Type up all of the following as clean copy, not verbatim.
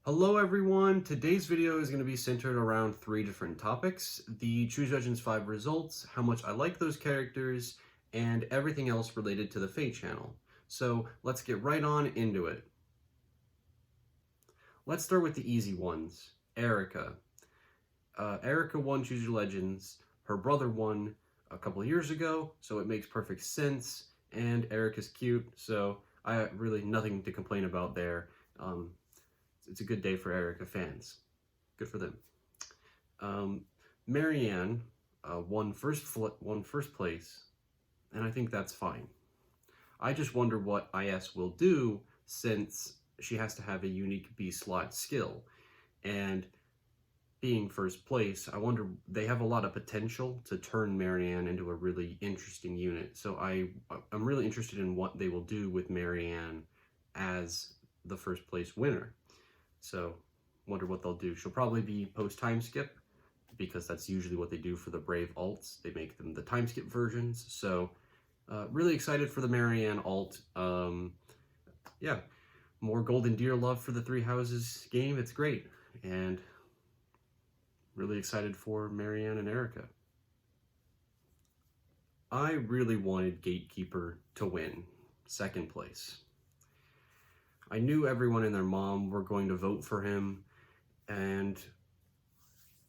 Hello everyone, today's video is going to be centered around 3 different topics: the Choose 5 results, how much I like those characters, and everything else related to the FEH channel. So let's get right on into it. Let's start with the easy ones. Eirika. Eirika won Choose Your Legends. Her brother won a couple of years ago, so it makes perfect sense, and Eirika's cute, so I have really nothing to complain about there. It's a good day for Eirika fans. Good for them. Marianne won first place, and I think that's fine. I just wonder what IS will do since she has to have a unique B slot skill, and being first place, I wonder, they have a lot of potential to turn Marianne into a really interesting unit. So I'm really interested in what they will do with Marianne as the first place winner. So, wonder what they'll do. She'll probably be post-time skip, because that's usually what they do for the Brave alts. They make them the time skip versions. So, really excited for the Marianne alt. Yeah, more Golden Deer love for the Three Houses game. It's great. And really excited for Marianne and Eirika. I really wanted Gatekeeper to win second place. I knew everyone and their mom were going to vote for him, and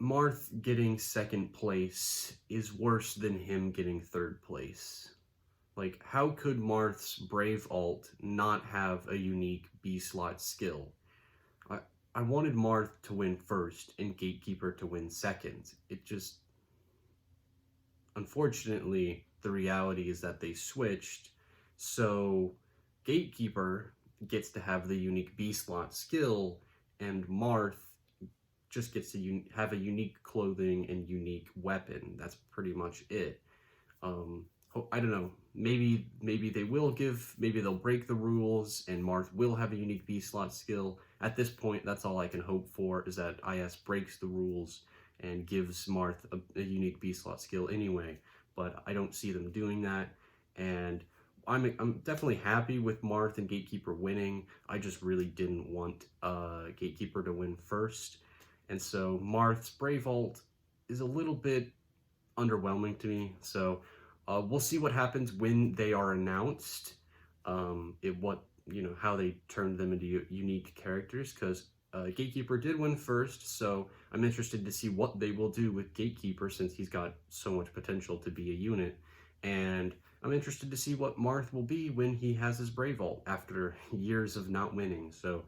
Marth getting second place is worse than him getting third place. Like, how could Marth's Brave alt not have a unique B slot skill? I wanted Marth to win first and Gatekeeper to win second. It just... Unfortunately, the reality is that they switched, so Gatekeeper gets to have the unique B slot skill, and Marth just gets to have a unique clothing and unique weapon. That's pretty much it. I don't know. Maybe they'll break the rules and Marth will have a unique B slot skill. At this point, that's all I can hope for, is that IS breaks the rules and gives Marth a unique B slot skill anyway. But I don't see them doing that, and I'm definitely happy with Marth and Gatekeeper winning. I just really didn't want Gatekeeper to win first. And so Marth's Brave alt is a little bit underwhelming to me. So we'll see what happens when they are announced, how they turn them into unique characters, because Gatekeeper did win first, so I'm interested to see what they will do with Gatekeeper, since he's got so much potential to be a unit. And I'm interested to see what Marth will be when he has his Brave alt after years of not winning. So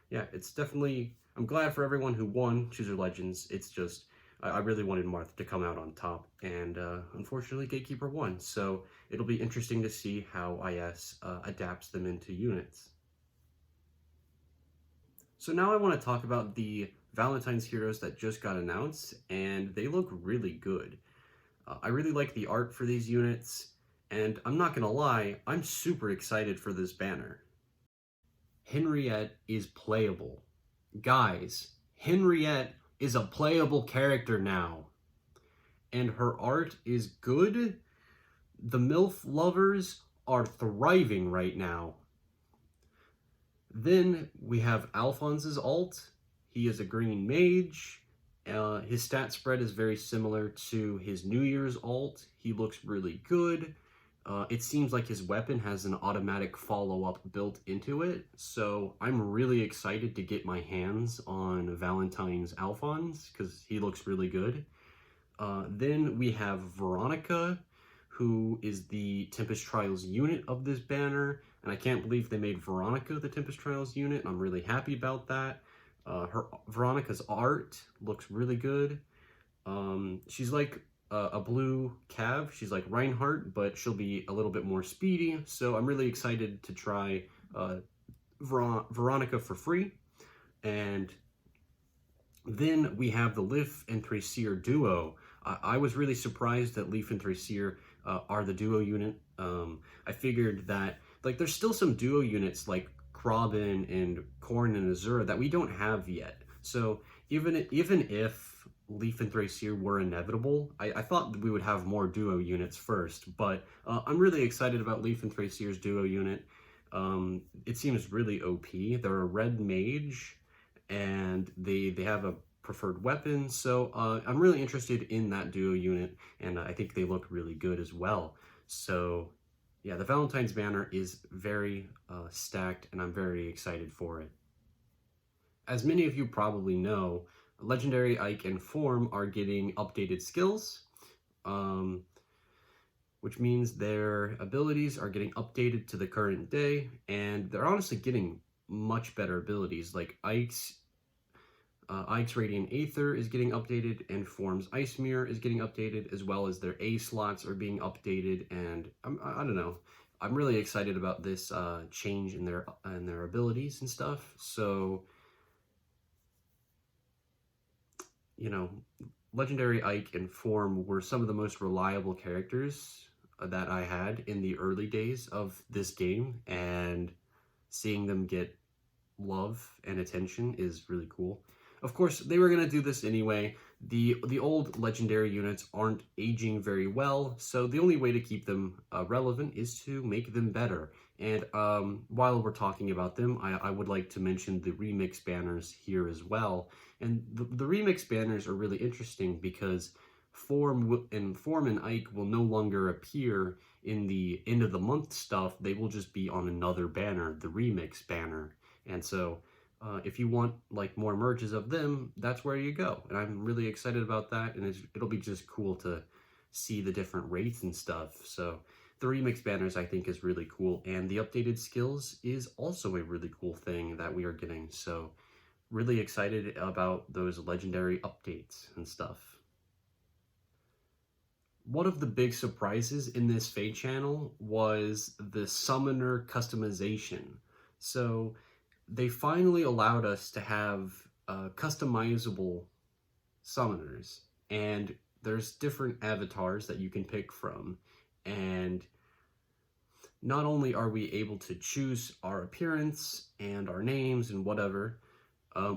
yeah, it's definitely... I'm glad for everyone who won Choose Your Legends. It's just, I really wanted Marth to come out on top, and unfortunately Gatekeeper won. So it'll be interesting to see how IS adapts them into units. So now I want to talk about the Valentine's heroes that just got announced, and they look really good. I really like the art for these units, and I'm not gonna lie, I'm super excited for this banner. Henriette is playable. Guys, Henriette is a playable character now, and her art is good. The MILF lovers are thriving right now. Then we have Alphonse's alt. He is a green mage. His stat spread is very similar to his New Year's alt. He looks really good. It seems like his weapon has an automatic follow-up built into it, so I'm really excited to get my hands on Valentine's Alphonse, because he looks really good. Then we have Veronica, who is the Tempest Trials unit of this banner, and I can't believe they made Veronica the Tempest Trials unit, and I'm really happy about that. Veronica's art looks really good. She's like a blue Cav. She's like Reinhardt, but she'll be a little bit more speedy, so I'm really excited to try Veronica for free. And then we have the Lif and Thrasir duo. I was really surprised that Lif and Thrasir are the duo unit. I figured that, like, there's still some duo units like Robin and Korn and Azura that we don't have yet. So even if Lif and Thrasir were inevitable, I thought we would have more duo units first, but I'm really excited about Lif and Thrasir's duo unit. It seems really OP. They're a red mage, and they have a preferred weapon. So I'm really interested in that duo unit, and I think they look really good as well. So yeah, the Valentines Banner is very stacked, and I'm very excited for it. As many of you probably know, Legendary Ike and Form are getting updated skills, which means their abilities are getting updated to the current day, and they're honestly getting much better abilities. Like Ike's Radiant Aether is getting updated, and Form's Ice Mirror is getting updated, as well as their A slots are being updated, and I don't know. I'm really excited about this change in their abilities and stuff. So, you know, Legendary Ike and Form were some of the most reliable characters that I had in the early days of this game, and seeing them get love and attention is really cool. Of course, they were going to do this anyway. The old legendary units aren't aging very well, so the only way to keep them relevant is to make them better. And while we're talking about them, I would like to mention the remix banners here as well. And the remix banners are really interesting because Form and Ike will no longer appear in the end of the month stuff. They will just be on another banner, the remix banner. And so if you want like more merges of them, that's where you go. And I'm really excited about that, and it'll be just cool to see the different rates and stuff. So the remix banners I think is really cool, and the updated skills is also a really cool thing that we are getting. So really excited about those legendary updates and stuff. One of the big surprises in this FEH channel was the summoner customization. So they finally allowed us to have customizable summoners, and there's different avatars that you can pick from, and not only are we able to choose our appearance and our names and whatever,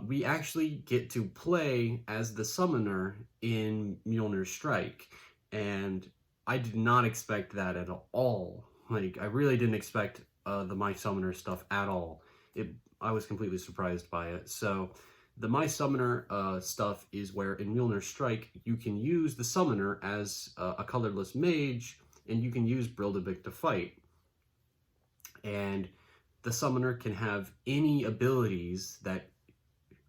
we actually get to play as the summoner in Mjolnir Strike, and I did not expect that at all. Like, I really didn't expect the My Summoner stuff at all. I was completely surprised by it. So the My Summoner stuff is where in Mjolnir Strike, you can use the summoner as a colorless mage, and you can use Brildebik to fight. And the summoner can have any abilities that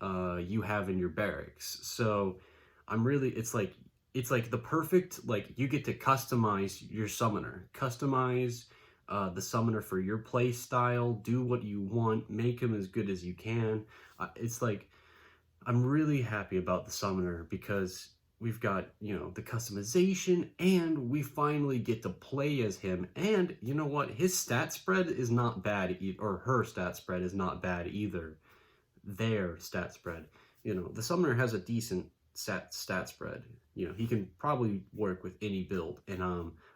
you have in your barracks. So it's like the perfect, like, you get to customize your summoner. Customize the summoner for your play style, do what you want, make him as good as you can. It's like, I'm really happy about the summoner because we've got, the customization, and we finally get to play as him. And you know what? His stat spread is not bad, or her stat spread is not bad either. Their stat spread. The summoner has a decent stat spread. He can probably work with any build, and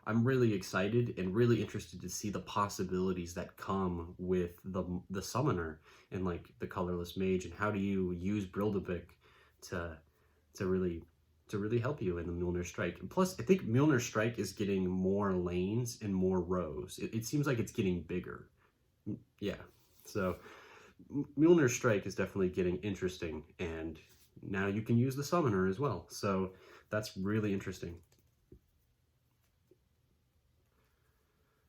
I'm really excited and really interested to see the possibilities that come with the summoner and like the colorless mage, and how do you use Brildebik to really help you in the Mjolnir Strike. And plus, I think Mjolnir Strike is getting more lanes and more rows. It seems like it's getting bigger. Yeah, so Mjolnir Strike is definitely getting interesting, and now you can use the summoner as well. So that's really interesting.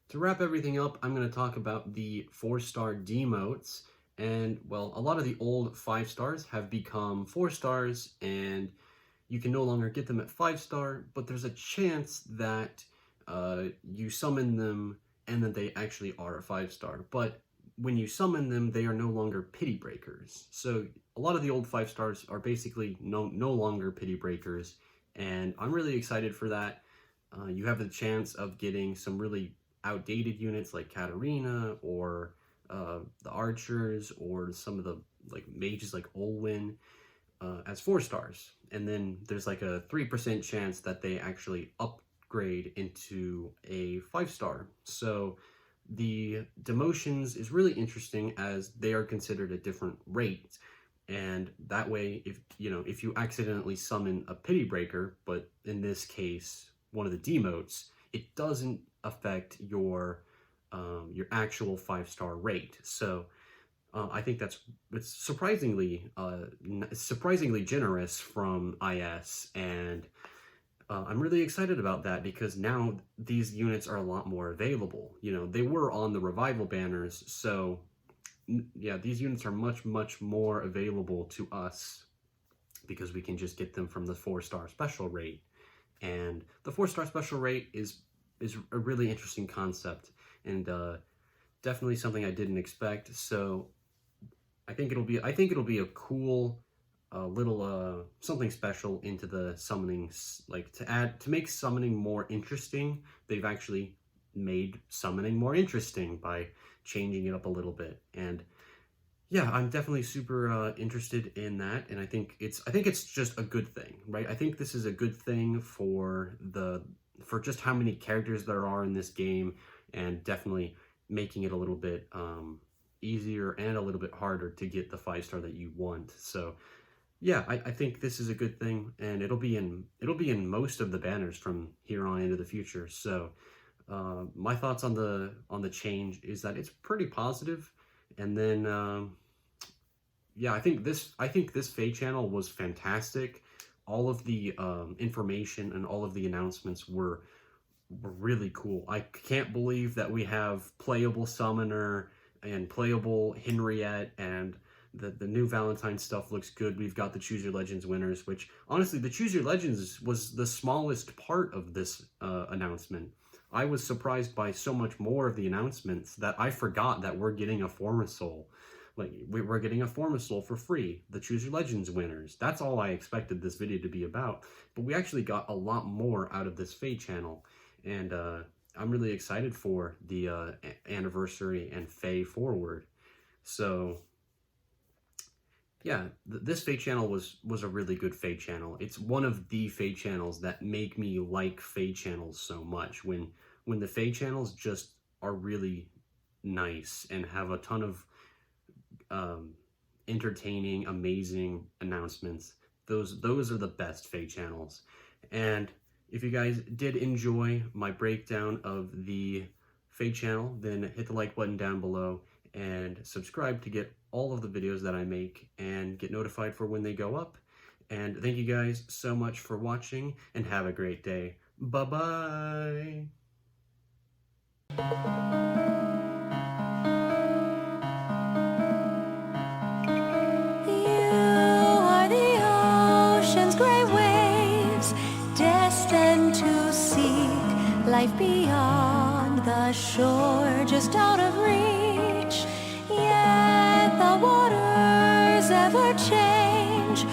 To wrap everything up, I'm going to talk about the 4-star demotes. And, well, a lot of the old 5 stars have become 4 stars, and you can no longer get them at 5-star, but there's a chance that you summon them and that they actually are a 5-star. But when you summon them, they are no longer pity breakers. So a lot of the old 5 stars are basically no longer pity breakers, and I'm really excited for that. You have the chance of getting some really outdated units like Katarina, or the archers, or some of the like mages like Olwen as 4 stars. And then there's like a 3% chance that they actually upgrade into a 5-star. So the demotions is really interesting as they are considered at different rates. And that way, if you accidentally summon a pity breaker, but in this case, one of the demotes, it doesn't affect your actual 5-star rate. So I think it's surprisingly generous from IS, and I'm really excited about that because now these units are a lot more available. You know, they were on the revival banners, so yeah, these units are much more available to us because we can just get them from the 4-star special rate. And the 4-star special rate is a really interesting concept, and definitely something I didn't expect. So I think it'll be a cool little something special into the summoning, like to make summoning more interesting. They've actually made summoning more interesting by changing it up a little bit. And yeah, I'm definitely super interested in that, and I think it's just a good thing, right? I think this is a good thing for just how many characters there are in this game, and definitely making it a little bit easier and a little bit harder to get the 5-star that you want. So yeah, I think this is a good thing, and it'll be in most of the banners from here on into the future. So my thoughts on the change is that it's pretty positive. And then yeah, I think this FEH channel was fantastic. All of the information and all of the announcements were really cool. I can't believe that we have playable Summoner and playable Henriette, and the new Valentine stuff looks good. We've got the Choose Your Legends winners, which honestly, the Choose Your Legends was the smallest part of this announcement. I was surprised by so much more of the announcements that I forgot that we're getting a Forma Soul. Like, we're getting a Forma Soul for free, the Choose Your Legends winners. That's all I expected this video to be about. But we actually got a lot more out of this FEH channel. And I'm really excited for the Anniversary and FEH forward. So yeah, this FEH channel was a really good FEH channel. It's one of the FEH channels that make me like FEH channels so much. When the FEH channels just are really nice and have a ton of entertaining, amazing announcements, those are the best FEH channels. And if you guys did enjoy my breakdown of the FEH channel, then hit the like button down below and subscribe to get all of the videos that I make and get notified for when they go up. And thank you guys so much for watching, and have a great day. Bye-bye! Life beyond the shore, just out of reach. Yet the waters ever change,